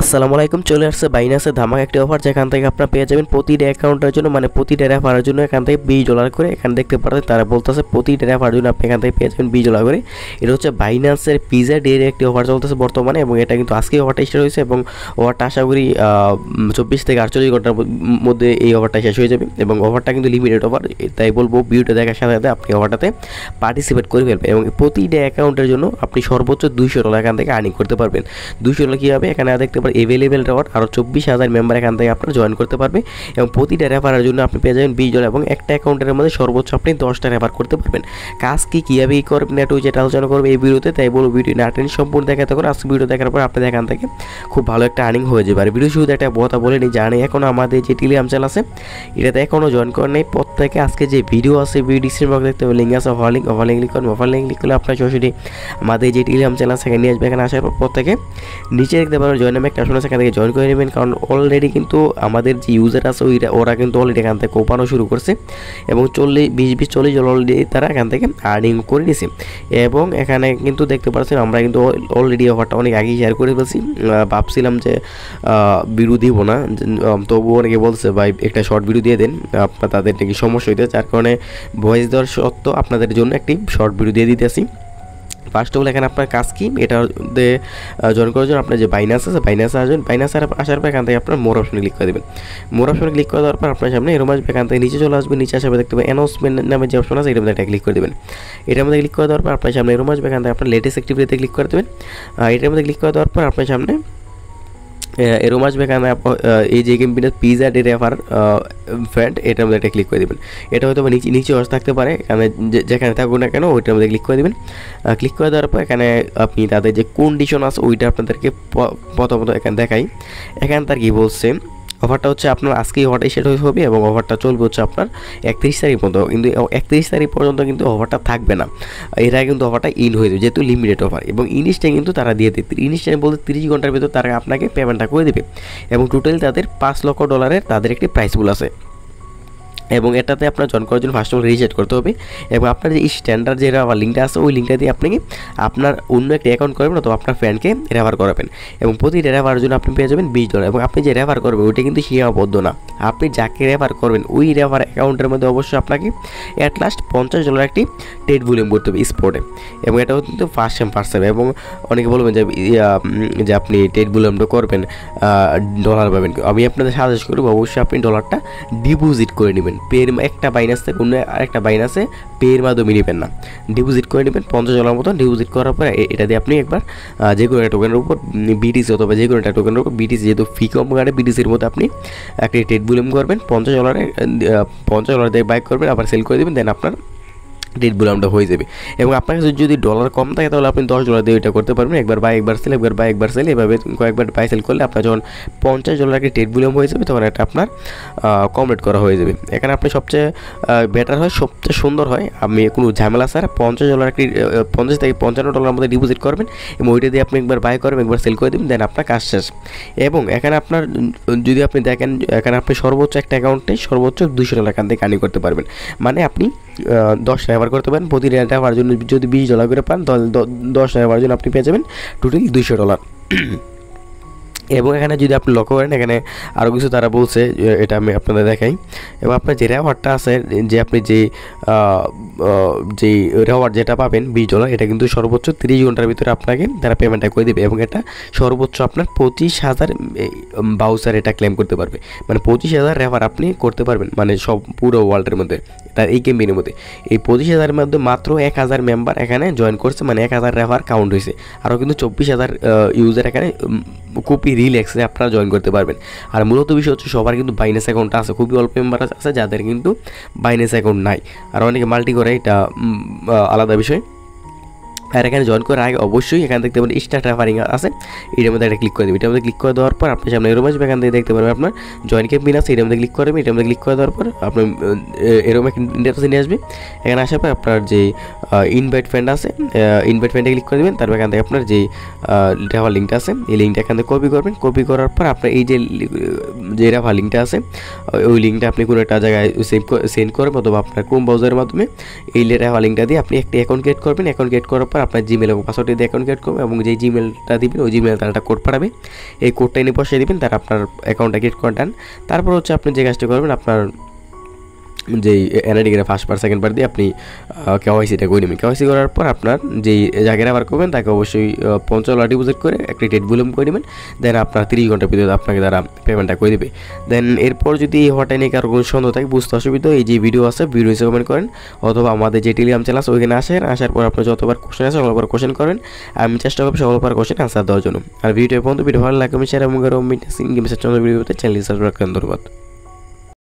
আসসালামু আলাইকুম। চলে আসছে বাইনান্সের ধামাকা একটি অফার, যেখান থেকে আপনারা পেয়ে যাবেন প্রতিটা অ্যাকাউন্টের জন্য মানে প্রতিটা রেফারের জন্য এখান থেকে $20 করে। এখানে দেখতে পাচ্ছেন তারা বলতেছে প্রতিটা রেফারের জন্য আপনি এখান থেকে পেয়ে যাবেন $20 করে। এটা হচ্ছে বাইনান্সের পিজা ডের একটি অফার চলতেছে বর্তমানে, এবং এটা কিন্তু আজকে অফারটা স্টার্ট হয়েছে এবং অফারটা আশা করি 24 থেকে 48 ঘন্টার মধ্যে এই অফারটা শেষ হয়ে যাবে। এবং অফারটা কিন্তু লিমিটেড অফার, তাই বলবো ভিডিওটা দেখার সাথে সাথে আপনি অফারটাতে পার্টিসিপেট করে ফেলবেন এবং প্রতিটা অ্যাকাউন্টের জন্য আপনি সর্বোচ্চ $200 এখান থেকে আর্নিং করতে পারবেন। $200 কীভাবে, এখানে দেখতে পারেন এভেলেবেল রেওয়ার্ড আরও 24,000 মেম্বার এখান থেকে আপনারা জয়েন করতে পারবে এবং প্রতিটা রেফারের জন্য আপনি পেয়ে যাবেন $20 এবং একটা অ্যাকাউন্টের মধ্যে সর্বোচ্চ আপনি 10টা রেফার করতে পারবেন। কাজ কীভাবে করবেন একটু যেটা আলোচনা করবে এই ভিডিওতে, তাই বলবো ভিডিও না টেনে সম্পূর্ণ দেখাতে করে। আজকে ভিডিও দেখার পর আপনাদের এখান থেকে খুব ভালো একটা আর্নিং হয়ে যাবে। আর ভিডিও শুরুতে একটা কথা বলে নিই, জানি এখনও আমাদের যে টেলিগ্রাম চ্যানেল আছে এটাতে এখনও জয়েন করেন নেই, প্রত্যেকে আজকে যে ভিডিও আছে ভিডিও ডিসক্রিপশন বক্সে দেখতে হবে লিঙ্ক আছে, অফার লিঙ্ক ক্লিক করুন। অফার লিঙ্ক ক্লিক করলে আপনার সরাসরি আমাদের যে টেলিগ্রাম চ্যানেল সেখানে নিয়ে আসবে। এখানে আসার পর প্রত্যেকে নিচে দেখতে পাবেন জয়েন নামে একটা অপশন আছে, সেখান থেকে জয়েন করে নেবেন। কারণ অলরেডি কিন্তু আমাদের যে ইউজার আছে ওরা কিন্তু অলরেডি এখান থেকে কোপানো শুরু করছে এবং 40 অলরেডি তারা এখান থেকে আর্নিং করে নিছে। এবং এখানে কিন্তু দেখতে পাচ্ছেন আমরা কিন্তু অলরেডি অফারটা অনেক আগেই শেয়ার করে ফেলছি। ভাবছিলাম যে ভিডিও দিব না, তবুও অনেকে বলছে ভাই একটা শর্ট ভিডিও দিয়ে দেন, আপনার তাদের নাকি সমস্যা হইতে, যার কারণে ভয়েস দেওয়ার সত্ত্বেও আপনাদের জন্য একটি শর্ট ভিডিও দিয়ে দিতেছি। ফার্স্ট অফ অল এখানে আপনার কাজ কি, এটাতে জয়েন করার জন্য আপনার যে বাইনান্স আছে বাইনান্সে আসবেন। বাইনান্সে আসার পর এখান থেকে আপনার মোর অপশনে ক্লিক করে দেবেন। মোর অপশনে ক্লিক করে দেওয়ার পর আপনার সামনে এরকম আসবে, এখান থেকে নিচে চলে আসবে। নিচে আসার পর দেখতে পাবেন অ্যানাউন্সমেন্ট নামে যে অপশন আছে এটার মধ্যে ক্লিক করে দেবেন। এটার মধ্যে ক্লিক করে দেওয়ার পর আপনার সামনে এরকম আসবে, এখান থেকে আপনার লেটেস্ট অ্যাক্টিভিটিতে ক্লিক করে দেবেন। এটার মধ্যে ক্লিক করে দেওয়ার পর আপনার সামনে এরকম আসবে, এখানে এই যে গেমটা পিজা ডে রেফার ফ্রেন্ড এটার মধ্যে একটা ক্লিক করে দেবেন। এটা হয়তো নিচে থাকতে পারে, এখানে যেখানে থাকুক না কেন ওইটার মধ্যে ক্লিক করে দেবেন। ক্লিক করে দেওয়ার পর এখানে আপনি তাদের যে কন্ডিশন আছে ওইটা আপনাদেরকে প্রথমত এখানে দেখাই। এখানে তার কি বলছে, অফারটা হচ্ছে আপনার আজকেই অফারটা সেট হবে এবং অফারটা চলবে হচ্ছে আপনার 31 তারিখ পর্যন্ত। কিন্তু 31 তারিখ পর্যন্ত কিন্তু অফারটা থাকবে না, এর আগে কিন্তু অফারটা ইন হয়ে যাবে যেহেতু লিমিটেড অফার। এবং ইনস্টে কিন্তু তারা দিয়ে দেবে, ইনস্টে বলতে 30 ঘন্টার ভিতর তারা আপনাকে পেমেন্টটা করে দেবে। এবং টোটালি তাদের $5 লক্ষ তাদের একটি প্রাইস পুল আছে। এবং এটাতে আপনার জয়েন করার জন্য ফার্স্ট অফ অল রেজিস্টার করতে হবে এবং আপনার যে স্ট্যান্ডার্ড যে রেফার লিঙ্কটা আছে ওই লিঙ্কটা দিয়ে আপনি আপনার অন্য একটা অ্যাকাউন্ট করবেন অথবা আপনার ফ্রেন্ডকে রেফার করাবেন এবং প্রতিটা রেফারের জন্য আপনি পেয়ে যাবেন $20। এবং আপনি যে রেফার করবেন ওইটা কিন্তু সীমাবদ্ধ না, আপনি যাকে রেফার করবেন ওই রেফার অ্যাকাউন্টের মধ্যে অবশ্যই আপনাকে অ্যাট লাস্ট $50 একটি ট্রেড ভলিউম করতে হবে স্পটে। এবং এটাও কিন্তু ফার্স্ট টাইম এবং অনেকে বলবেন যে আপনি ট্রেড ভলিউমটা করবেন ডলার পাবেন। আমি আপনাদের সাজেস্ট করব অবশ্যই আপনি ডলারটা ডিপোজিট করে নেবেন। একটা বাইনান্স থেকে অন্য আরেকটা বাইনান্সে পের মাধ্যমে নেবেন না, ডিপোজিট করে নেবেন $50 মতো। ডিপোজিট করার পরে এটা দিয়ে আপনি একবার যে কোনো একটা টোকেনের উপর বিটিসি অথবা যে কোনো একটা টোকেনের উপর বিটিসি যেহেতু ফি কম কাটে বিটিসির মধ্যে আপনি একটা ট্রেড ভলিউম করবেন $50 দিয়ে বাই করবেন, আবার সেল করে দেবেন, দেন আপনার ট্রেড ভলিউমটা হয়ে যাবে। এবং আপনার কাছে যদি ডলার কম থাকে তাহলে আপনি $10 দিয়ে এটা করতে পারবেন, একবার বাই একবার সেল, একবার বাই একবার সেল, এভাবে কয়েকবার বাই সেল করলে আপনার যখন $50 একটা ট্রেড ভলিউম হয়ে যাবে তখন এটা আপনার কমপ্লিট করা হয়ে যাবে। এখানে আপনি সবচেয়ে বেটার হয়, সবচেয়ে সুন্দর হয়, আমি কোনো ঝামেলা ছাড়া $50 একটি 50 থেকে $55 মধ্যে ডিপোজিট করবেন এবং ওইটা দিয়ে আপনি একবার বাই করবেন একবার সেল করে দেবেন, দেন আপনার কাজ শেষ। এবং এখানে আপনার যদি আপনি দেখেন এখানে আপনি সর্বোচ্চ একটা অ্যাকাউন্টে সর্বোচ্চ $200 এখান থেকে আর্নিং করতে পারবেন। মানে আপনি 10 রেফার করতে পারেন, প্রতি রেফার জন্য যদি $20 করে পান তাহলে 10 রেফার জন্য আপনি পেয়ে যাবেন টোটাল $200। এবং এখানে যদি আপনি লক্ষ্য করেন এখানে আরও কিছু তারা বলছে, এটা আমি আপনাদের দেখাই। এবং আপনার যে রেওয়ার্ডটা আছে যে আপনি যেই রেওয়ার্ড যেটা পাবেন $20 এটা কিন্তু সর্বোচ্চ 30 ঘন্টার ভিতরে আপনাকে তারা পেমেন্টটা করে দেবে এবং এটা সর্বোচ্চ আপনার 25,000 বাউচার এটা ক্লেম করতে পারবে। মানে 25,000 রেফার আপনি করতে পারবেন, মানে সব পুরো ওয়ার্ল্ডের মধ্যে তার এই ক্যাম্পেইনের মধ্যে। এই 25,000-এর মধ্যে মাত্র 1,000 মেম্বার এখানে জয়েন করছে, মানে 1,000 রেফার কাউন্ট হয়েছে। আরও কিন্তু 24,000 ইউজার এখানে খুবই রিল্যাক্সে আপনারা জয়েন করতে পারবেন। আর মূলত বিষয় হচ্ছে সবার কিন্তু বাইনান্স অ্যাকাউন্ট আছে, খুবই অল্প মেম্বার আছে যাদের কিন্তু বাইনান্স অ্যাকাউন্ট নাই, আর অনেকে মাল্টি করে, এটা আলাদা বিষয়। আর এখানে জয়েন করার আগে অবশ্যই এখানে দেখতে পাবেন স্টার্ট রেফারিং আছে, এটার মধ্যে একটা ক্লিক করে দেবেন। এটার মধ্যে ক্লিক করে দেওয়ার পর আপনার সামনে এরকম আসবে, এখান থেকে দেখতে পারবেন আপনার জয়েন ক্যাম্পেইন আছে, এটার মধ্যে ক্লিক করবেন। এটার মধ্যে ক্লিক করে দেওয়ার পর আপনার এরকম একটা ইন্টারফেসে নিয়ে আসবে। এখানে আসার পর আপনার যে ইনভাইট ফ্রেন্ড আছে, ইনভাইট ফ্রেন্ডে ক্লিক করে দেবেন। তারপর এখান থেকে আপনার যে রেফার লিঙ্কটা আছে এই লিঙ্কটা এখান থেকে কপি করবেন। কপি করার পর আপনার এই যে রেফার লিঙ্কটা আছে ওই লিঙ্কটা আপনি কোনো একটা জায়গায় সেন্ড করবেন, অথবা আপনার ক্রোম ব্রাউজারের মাধ্যমে এই রেফার লিঙ্কটা দিয়ে আপনি একটি অ্যাকাউন্ট ক্রিয়েট করবেন। অ্যাকাউন্ট ক্রিয়েট করার পর আপনার জিমেল এবং পাসওয়ার্ড দিয়ে অ্যাকাউন্ট ক্রিয়েট করবেন, এবং যেই জিমেলটা দিবেন ওই জিমেল তারা একটা কোড পাঠাবে, এই কোডটা এনে বসিয়ে দিবেন, তার আপনার অ্যাকাউন্টটা ক্রিয়েট করে দেন। তারপর হচ্ছে আপনি যে কাজটা করবেন, আপনার যেই এনআইডিকে ফার্স্ট বার সেকেন্ড বার দিয়ে আপনি কেওয়াইসিটা করে নেবেন। কেওয়াইসি করার পর আপনার যেই জায়গায় রেফার করবেন তাকে অবশ্যই 50 ডিপোজিট করে একটি ডেট ভলিউম করে নেবেন। দেন আপনার 30 ঘন্টার ভিতরে আপনাকে তারা পেমেন্টটা করে দেবে। দেন এরপর যদি এই হটলাইনে নিয়ে কারো কোনো সন্দেহ থাকে, বুঝতে অসুবিধা, এই যে ভিডিও আছে ভিডিও নিচে কমেন্ট করেন, অথবা আমাদের যে টেলিগ্রাম চ্যানেল আছে ওইখানে আসার পর আপনার যতবার কোশ্চেন আছে সকলবার কোশ্চেন করেন, আমি চেষ্টা করবো সকলবার কোশ্চেন আনসার দেওয়ার জন্য। আর ভিডিও পর্যন্ত ভিডিও ভালো লাগে শেয়ার এবং ভিডিওতে চ্যানেল সাবস্ক্রাইব করেন। ধন্যবাদ।